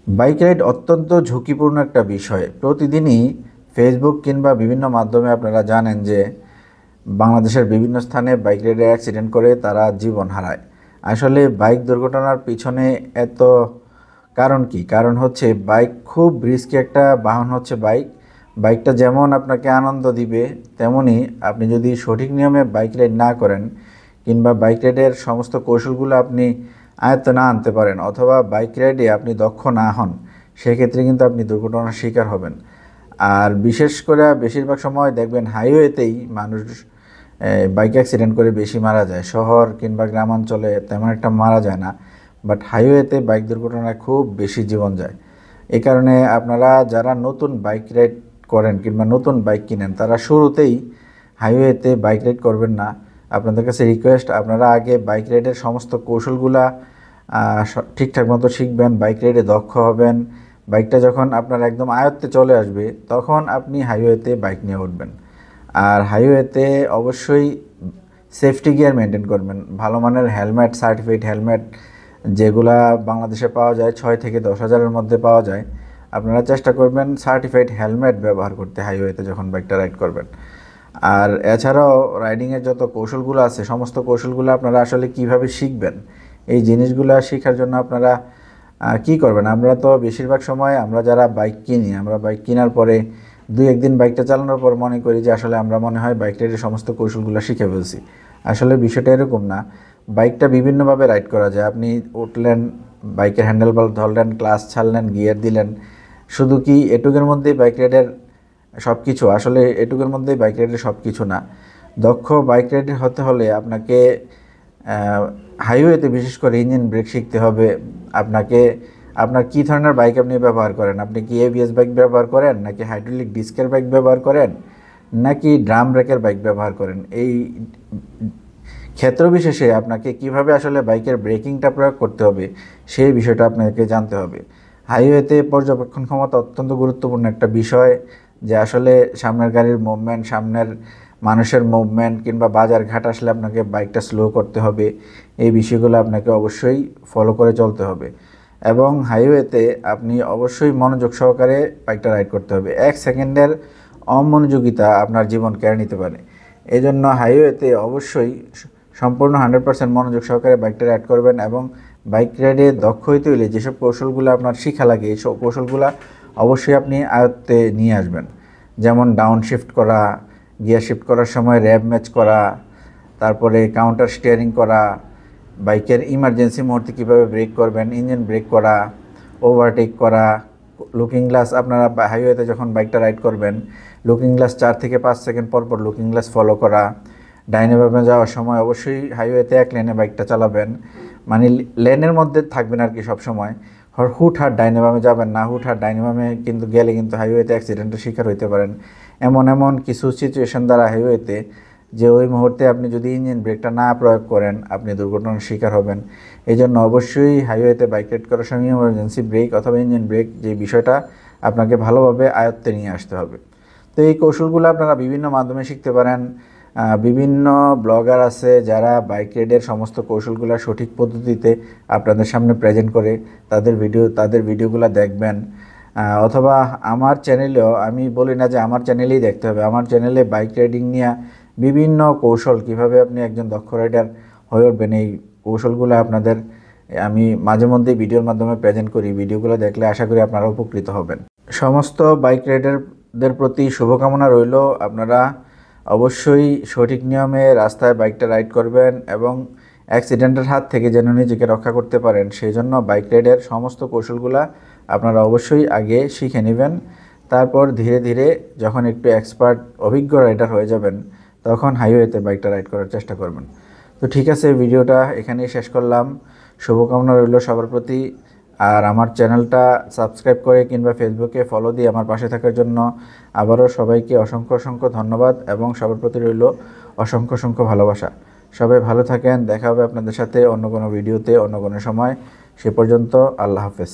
Bike ride অত্যন্ত ঝুঁকিপূর্ণ একটা বিষয়। প্রতিদিনই ফেসবুক কিংবা বিভিন্ন মাধ্যমে আপনারা জানেন যে বাংলাদেশের বিভিন্ন স্থানে বাইক রাইডে অ্যাক্সিডেন্ট করে তারা জীবন হারায়। আসলে বাইক দুর্ঘটনার পিছনে এত কারণ কি? কারণ হচ্ছে বাইক খুব রিস্কি একটা বাহন হচ্ছে বাইক। বাইকটা যেমন আপনাকে আনন্দ দিবে, তেমনি আপনি যদি সঠিক নিয়মে বাইক রাইড না করেন কিংবা বাইক রাইডের সমস্ত কৌশলগুলো আপনি আয়ত্তে না আনতে পারেন, অথবা বাইক রাইডে আপনি দক্ষ না হন, সেক্ষেত্রে কিন্তু আপনি দুর্ঘটনার শিকার হবেন। আর বিশেষ করে বেশিরভাগ সময় দেখবেন হাইওয়েতেই মানুষ বাইক অ্যাক্সিডেন্ট করে বেশি মারা যায়। শহর কিংবা গ্রামাঞ্চলে তেমন একটা মারা যায় না, বাট হাইওয়েতে বাইক দুর্ঘটনায় খুব বেশি জীবন যায়। এই কারণে আপনারা যারা নতুন বাইক রাইড করেন কিংবা নতুন বাইক কিনেন, তারা শুরুতেই হাইওয়েতে বাইক রাইড করবেন না। আপনাদের কাছে রিকোয়েস্ট, আপনারা আগে বাইক রাইডের সমস্ত কৌশলগুলা ঠিকঠাক মতো শিখবেন, বাইক রাইডে দক্ষ হবেন। বাইকটা যখন আপনার একদম আয়ত্তে চলে আসবে, তখন আপনি হাইওয়েতে বাইক নিয়ে উঠবেন। আর হাইওয়েতে অবশ্যই সেফটি গিয়ার মেনটেন করবেন। ভালো মানের হেলমেট, সার্টিফাইড হেলমেট যেগুলা বাংলাদেশে পাওয়া যায় 6 থেকে 10,000-এর মধ্যে পাওয়া যায়, আপনারা চেষ্টা করবেন সার্টিফাইড হেলমেট ব্যবহার করতে হাইওয়েতে যখন বাইকটা রাইড করবেন। আর এছাড়াও রাইডিংয়ের যত কৌশলগুলো আছে, সমস্ত কৌশলগুলো আপনারা আসলে কিভাবে শিখবেন, এই জিনিসগুলো শেখার জন্য আপনারা কি করবেন? আমরা তো বেশিরভাগ সময় আমরা যারা বাইক কিনি, আমরা বাইক কেনার পরে 2-1 দিন বাইকটা চালানোর পর মনে করি যে আসলে আমরা মনে হয় বাইক রাইডের সমস্ত কৌশলগুলো শিখে ফেলছি। আসলে বিষয়টা এরকম না। বাইকটা বিভিন্নভাবে রাইড করা যায়। আপনি উঠলেন, বাইকের হ্যান্ডেলবার ধরলেন, ক্লাচ ছাড়লেন, গিয়ার দিলেন, শুধু কি এটুকুর মধ্যেই বাইক রাইডের সব কিছু? আসলে এটুকুর মধ্যেই বাইক রাইডের সব কিছু না। দক্ষ বাইক রাইডার হতে হলে আপনাকে হাইওয়েতে বিশেষ করে ইঞ্জিন ব্রেক শিখতে হবে। আপনাকে আপনার কী ধরনের বাইক আপনি ব্যবহার করেন? আপনি কি এবিএস বাইক ব্যবহার করেন, নাকি হাইড্রোলিক ডিস্কের বাইক ব্যবহার করেন, নাকি ড্রাম ব্রেকের বাইক ব্যবহার করেন? এই ক্ষেত্র বিশেষে আপনাকে কিভাবে আসলে বাইকের ব্রেকিংটা প্রয়োগ করতে হবে, সেই বিষয়টা আপনাকে জানতে হবে। হাইওয়েতে পর্যবেক্ষণ ক্ষমতা অত্যন্ত গুরুত্বপূর্ণ একটা বিষয়, যে আসলে সামনের গাড়ির মুভমেন্ট, সামনের মানুষের মুভমেন্ট কিংবা বাজার ঘাট আসলে আপনাকে বাইকটা স্লো করতে হবে। এই বিষয়গুলো আপনাকে অবশ্যই ফলো করে চলতে হবে। এবং হাইওয়েতে আপনি অবশ্যই মনোযোগ সহকারে বাইকটা রাইড করতে হবে। 1 সেকেন্ডের অমনোযোগিতা আপনার জীবন কেড়ে নিতে পারে। এই জন্য হাইওয়েতে অবশ্যই সম্পূর্ণ 100% মনোযোগ সহকারে বাইকটা রাইড করবেন। এবং বাইক রাইডে দক্ষ হইতে হলে যেসব কৌশলগুলো আপনার শিখা লাগে, এই সব কৌশলগুলো অবশ্যই আপনি আয়ত্তে নিয়ে আসবেন। যেমন ডাউন শিফট করা, গিয়ার শিফট করার সময় র্যাব ম্যাচ করা, তারপরে কাউন্টার স্টিয়ারিং করা, বাইকের ইমার্জেন্সি মুহূর্তে কীভাবে ব্রেক করবেন, ইঞ্জিন ব্রেক করা, ওভারটেক করা, লুকিং গ্লাস। আপনারা হাইওয়েতে যখন বাইকটা রাইড করবেন, লুকিং গ্লাস 4 থেকে 5 সেকেন্ড পর পর লুকিং গ্লাস ফলো করা। ডাইনে বামে যাওয়ার সময় অবশ্যই হাইওয়েতে 1 লেনে বাইকটা চালাবেন, মানে লেনের মধ্যে থাকবেন আর কি সবসময়। হুটহাট ডাইনে বামে যাবেন না। হুটহাট ডাইনে বামে কিন্তু গেলে কিন্তু হাইওয়েতে অ্যাক্সিডেন্টের শিকার হইতে পারেন। এমন কিছু সিচুয়েশন দ্বারা হাইওয়েতে, যে ওই মুহূর্তে আপনি যদি ইঞ্জিন ব্রেকটা না প্রয়োগ করেন, আপনি দুর্ঘটনার শিকার হবেন। এই জন্য অবশ্যই হাইওয়েতে বাইক রাইড করার সময় ইমার্জেন্সি ব্রেক অথবা ইঞ্জিন ব্রেক, যে বিষয়টা আপনাকে ভালোভাবে আয়ত্তে নিয়ে আসতে হবে। তো এই কৌশলগুলো আপনারা বিভিন্ন মাধ্যমে শিখতে পারেন। বিভিন্ন ব্লগার আছে যারা বাইক রাইডের সমস্ত কৌশলগুলো সঠিক পদ্ধতিতে আপনাদের সামনে প্রেজেন্ট করে, তাদের ভিডিওগুলো দেখবেন। অথবা আমার চ্যানেলেও, আমি বলি না যে আমার চ্যানেলেই দেখতে হবে, আমার চ্যানেলে বাইক রাইডিং নিয়ে বিভিন্ন কৌশল, কিভাবে আপনি একজন দক্ষ রাইডার হয়ে উঠবেন, এই কৌশলগুলো আপনাদের আমি মাঝে মধ্যেই ভিডিওর মাধ্যমে প্রেজেন্ট করি। ভিডিওগুলো দেখলে আশা করি আপনারা উপকৃত হবেন। সমস্ত বাইক রাইডারদের প্রতি শুভকামনা রইল। আপনারা অবশ্যই সঠিক নিয়মে রাস্তায় বাইকটা রাইড করবেন এবং অ্যাক্সিডেন্টের হাত থেকে যেন নিজেকে রক্ষা করতে পারেন, সেই জন্য বাইক রাইডের সমস্ত কৌশলগুলো আপনারা অবশ্যই আগে শিখে নেবেন। তারপর ধীরে ধীরে যখন একটু এক্সপার্ট, অভিজ্ঞ রাইডার হয়ে যাবেন, তখন হাইওয়েতে বাইকটা রাইড করার চেষ্টা করবেন। তো ঠিক আছে, ভিডিওটা এখানেই শেষ করলাম। শুভকামনা রইল সবার প্রতি। আর আমার চ্যানেলটা সাবস্ক্রাইব করে কিংবা ফেসবুকে ফলো দিয়ে আমার পাশে থাকার জন্য আবারও সবাইকে অসংখ্য ধন্যবাদ এবং সবার প্রতি রইল অসংখ্য ভালোবাসা। সবাই ভালো থাকেন। দেখা হবে আপনাদের সাথে অন্য কোনো ভিডিওতে, অন্য কোনো সময়। সে পর্যন্ত আল্লাহ হাফেজ।